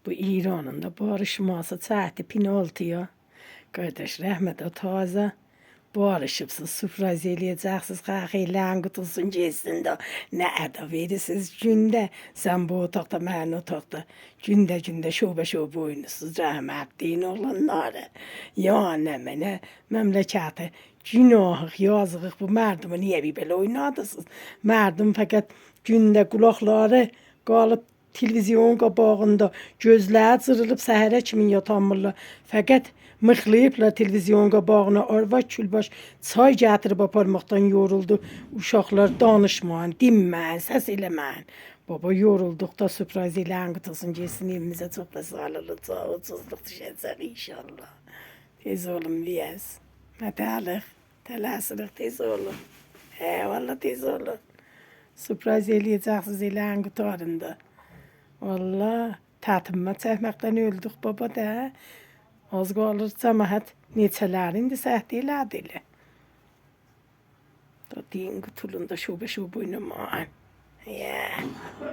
Bu İran'ın da barışması saati penaltıya. Kardeş rahmet o taze. Barışıpsız, sufraz eləyəcəksiniz, xəxeylən qutulsun geçsin də. Nə əda verirsiniz gündə. Sən bu otaqda, mən otaqda. Gündə şöbə oynasınız, rəhmətliyin oğlanları. Ya nə mənə məmləkəti günahıq, yazığıq bu mərdımı niyə bir belə oynadısınız? Mərdim fəqət gündə qulaqları qalıb televizyon qabağında gözləri cırılıb səhərə kimi yatanmırlar. Fəqət mıxlayıblar televizyon qabağına, arvad külbaş çay gətirib aparmaqdan yoruldu. Uşaqlar danışmayın, dinməyin, səs eləməyin. Baba yorulduqda sürpriz eləyən qutulsun, geçsin evimizə çox da sağlıqlı, ucuzluq düşəcək inşallah. Tez olun biz. Mətəlik, tələsirik, tez olun. Valla tez olun. Sürpriz eləyəcəksiniz eləyən qutarında. Valla tətimə çəkməkdən öldük baba da. Az qalır cəmaət neçələrin də səhd elədi elə. Da deyin qutulunda şöbə oynamayın.